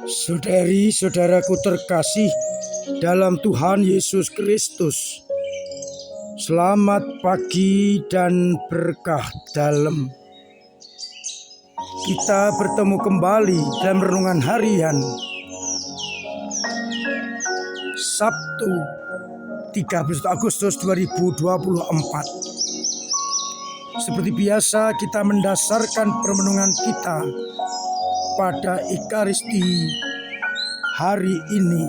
Saudari-saudaraku terkasih dalam Tuhan Yesus Kristus, selamat pagi dan berkah dalam. Kita bertemu kembali dalam renungan harian Sabtu 31 Agustus 2024. Seperti biasa kita mendasarkan permenungan kita pada Ekaristi hari ini.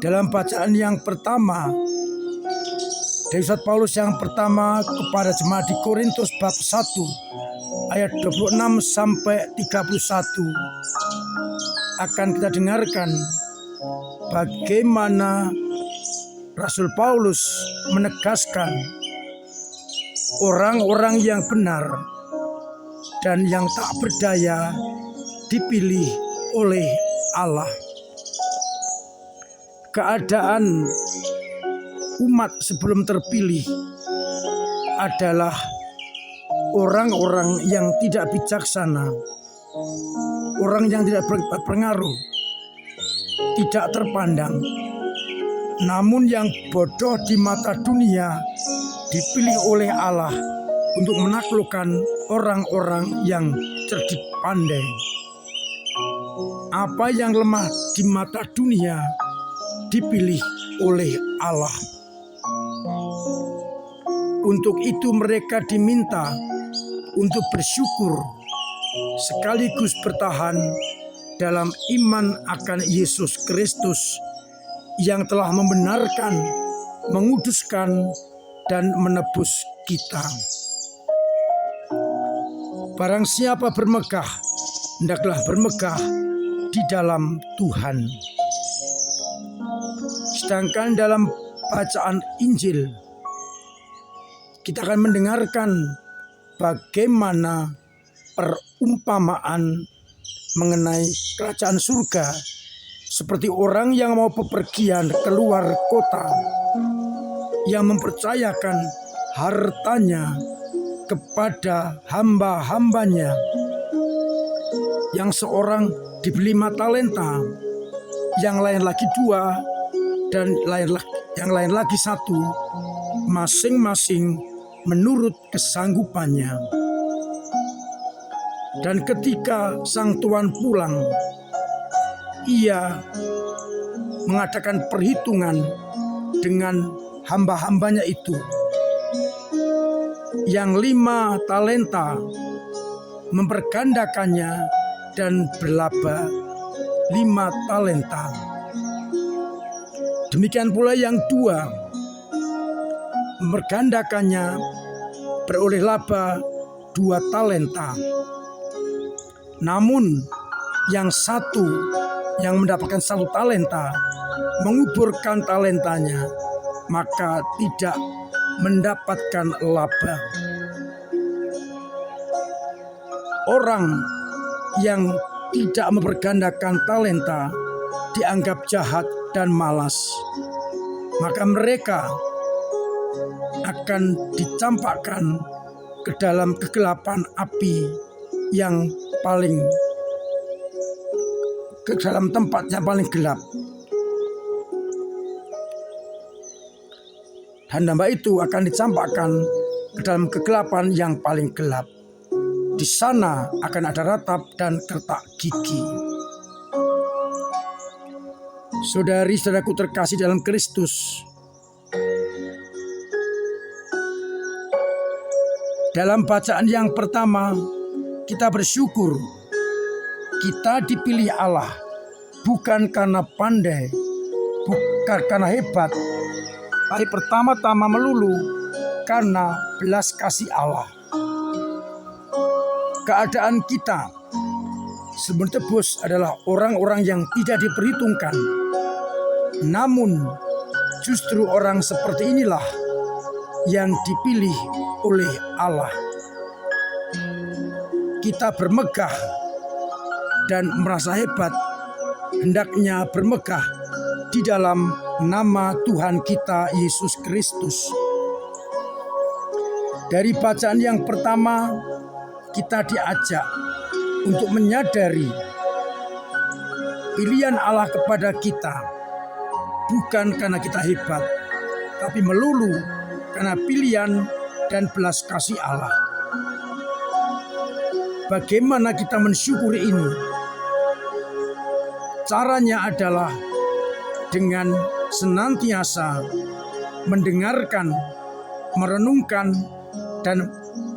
Dalam bacaan yang pertama dari surat Paulus yang pertama kepada jemaat di Korintus bab 1 ayat 26 sampai 31 akan kita dengarkan bagaimana Rasul Paulus menegaskan orang-orang yang benar dan yang tak berdaya dipilih oleh Allah. Keadaan umat sebelum terpilih adalah orang-orang yang tidak bijaksana, orang yang tidak berpengaruh, tidak terpandang, namun yang bodoh di mata dunia dipilih oleh Allah untuk menaklukkan orang-orang yang cerdik pandai. Apa yang lemah di mata dunia dipilih oleh Allah. Untuk itu mereka diminta untuk bersyukur sekaligus bertahan dalam iman akan Yesus Kristus yang telah membenarkan, menguduskan, dan menebus kita. Barang siapa bermegah, hendaklah bermegah di dalam Tuhan. Sedangkan dalam bacaan Injil, kita akan mendengarkan bagaimana perumpamaan mengenai kerajaan surga seperti orang yang mau bepergian keluar kota, yang mempercayakan hartanya kepada hamba-hambanya. Yang seorang dibeli 5 talenta, yang lain lagi 2, dan yang lain lagi 1, masing-masing menurut kesanggupannya. Dan ketika sang tuan pulang, ia mengadakan perhitungan dengan hamba-hambanya itu. Yang 5 talenta mempergandakannya dan berlaba 5 talenta. Demikian pula yang 2 mempergandakannya beroleh laba 2 talenta. Namun yang 1 yang mendapatkan 1 talenta menguburkan talentanya, maka tidak mendapatkan laba. Orang yang tidak mempergandakan talenta dianggap jahat dan malas, maka mereka akan dicampakkan ke dalam kegelapan api yang ke dalam tempat yang paling gelap. Hamba itu akan dicampakkan ke dalam kegelapan yang paling gelap. Di sana akan ada ratap dan kertak gigi. Saudari-saudaraku terkasih dalam Kristus, dalam bacaan yang pertama kita bersyukur kita dipilih Allah bukan karena pandai, bukan karena hebat, tapi pertama-tama melulu karena belas kasih Allah. Keadaan kita sebelum tebus adalah orang-orang yang tidak diperhitungkan. Namun justru orang seperti inilah yang dipilih oleh Allah. Kita bermegah dan merasa hebat, hendaknya bermegah di dalam nama Tuhan kita Yesus Kristus. Dari bacaan yang pertama kita diajak untuk menyadari pilihan Allah kepada kita bukan karena kita hebat, tapi melulu karena pilihan dan belas kasih Allah. Bagaimana kita mensyukuri ini? Caranya adalah dengan senantiasa mendengarkan, merenungkan, dan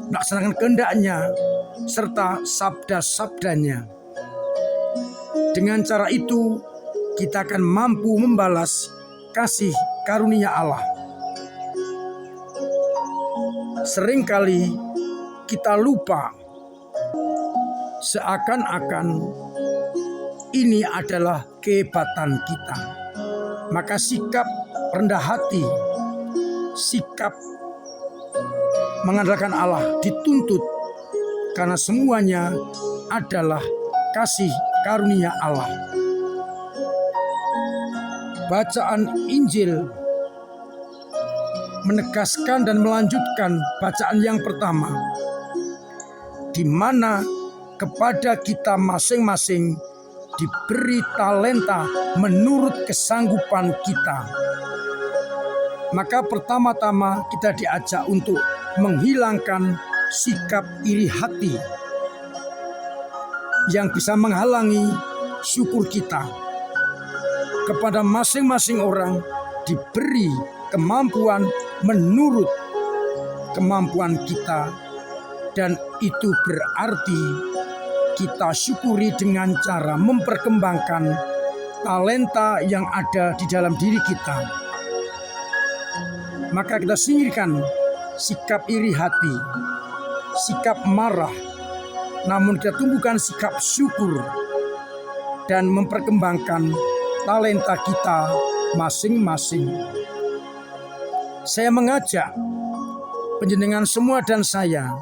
melaksanakan kehendaknya serta sabda-sabdanya. Dengan cara itu kita akan mampu membalas kasih karunia Allah. Seringkali kita lupa, seakan-akan ini adalah kehebatan kita. Maka sikap rendah hati, sikap mengandalkan Allah dituntut karena semuanya adalah kasih karunia Allah. Bacaan Injil menegaskan dan melanjutkan bacaan yang pertama, di mana kepada kita masing-masing diberi talenta menurut kesanggupan kita. Maka pertama-tama kita diajak untuk menghilangkan sikap iri hati yang bisa menghalangi syukur kita. Kepada masing-masing orang diberi kemampuan menurut kemampuan kita, dan itu berarti kita syukuri dengan cara memperkembangkan talenta yang ada di dalam diri kita. Maka kita singkirkan sikap iri hati, sikap marah, namun kita tumbuhkan sikap syukur dan memperkembangkan talenta kita masing-masing. Saya mengajak panjenengan semua dan saya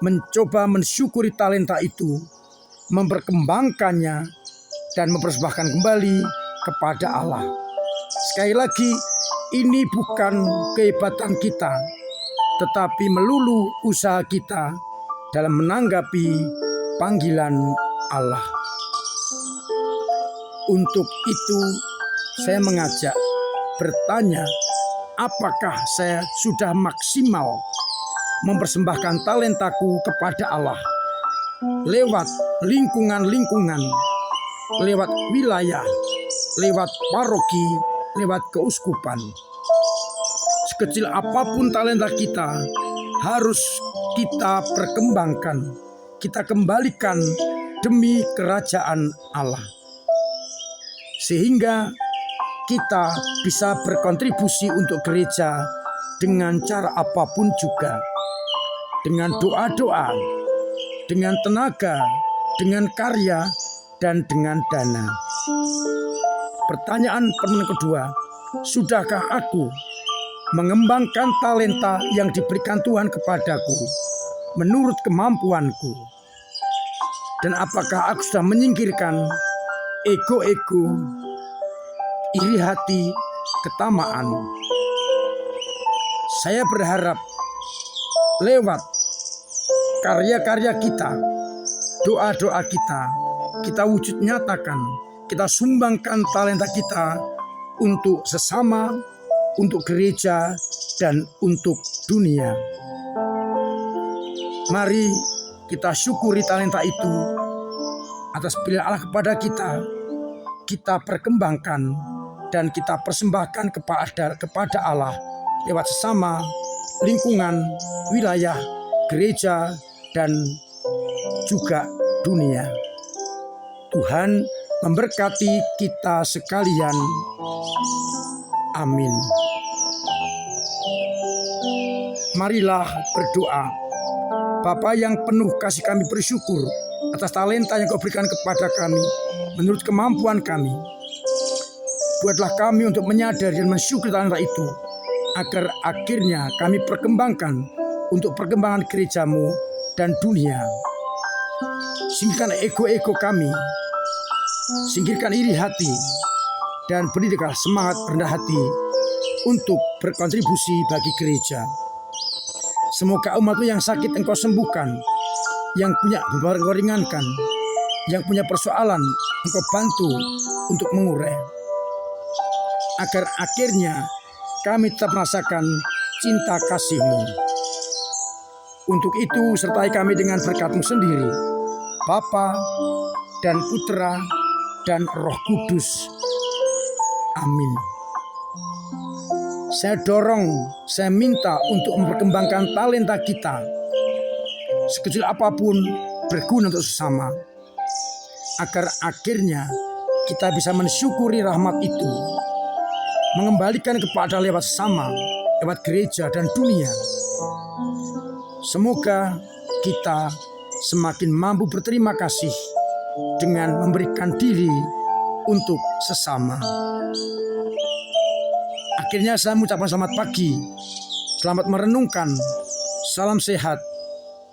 mencoba mensyukuri talenta itu, memperkembangkannya, dan mempersembahkan kembali kepada Allah. Sekali lagi, ini bukan kehebatan kita, tetapi melulu usaha kita dalam menanggapi panggilan Allah. Untuk itu, saya mengajak bertanya, apakah saya sudah maksimal mempersembahkan talentaku kepada Allah lewat lingkungan-lingkungan, lewat wilayah, lewat paroki, lewat keuskupan. Sekecil apapun talenta kita harus kita perkembangkan, kita kembalikan demi kerajaan Allah, sehingga kita bisa berkontribusi untuk gereja dengan cara apapun juga, dengan doa-doa, dengan tenaga, dengan karya, dan dengan dana. Pertanyaan kedua, sudahkah aku mengembangkan talenta yang diberikan Tuhan kepadaku menurut kemampuanku? Dan apakah aku sudah menyingkirkan ego-ego, iri hati, ketamaan? Saya berharap lewat karya-karya kita, doa-doa kita wujud nyatakan, kita sumbangkan talenta kita untuk sesama, untuk gereja, dan untuk dunia. Mari kita syukuri talenta itu atas pilihan Allah kepada kita. Kita perkembangkan dan kita persembahkan kepada Allah lewat sesama, lingkungan, wilayah, gereja, dan juga dunia. Tuhan memberkati kita sekalian. Amin. Marilah berdoa. Bapa yang penuh kasih, kami bersyukur atas talenta yang Kau berikan kepada kami menurut kemampuan kami. Buatlah kami untuk menyadari dan mensyukuri talenta itu, agar akhirnya kami perkembangkan untuk perkembangan gereja-Mu dan dunia. Singkirkan ego-ego kami, singkirkan iri hati, dan berikanlah semangat rendah hati untuk berkontribusi bagi gereja. Semoga umat-Mu yang sakit Engkau sembuhkan, yang punya beban Engkau ringankan, yang punya persoalan Engkau bantu untuk mengurai, agar akhirnya kami tetap merasakan cinta kasih-Mu. Untuk itu sertai kami dengan berkat-Mu sendiri, Bapa dan Putra dan Roh Kudus. Amin. Saya minta untuk memperkembangkan talenta kita, sekecil apapun berguna untuk sesama, agar akhirnya kita bisa mensyukuri rahmat itu, mengembalikan kepada lewat sesama, lewat gereja dan dunia. Semoga kita semakin mampu berterima kasih dengan memberikan diri untuk sesama. Akhirnya saya mengucapkan selamat pagi, selamat merenungkan, salam sehat,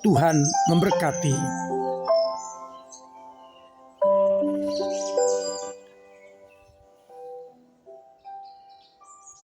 Tuhan memberkati.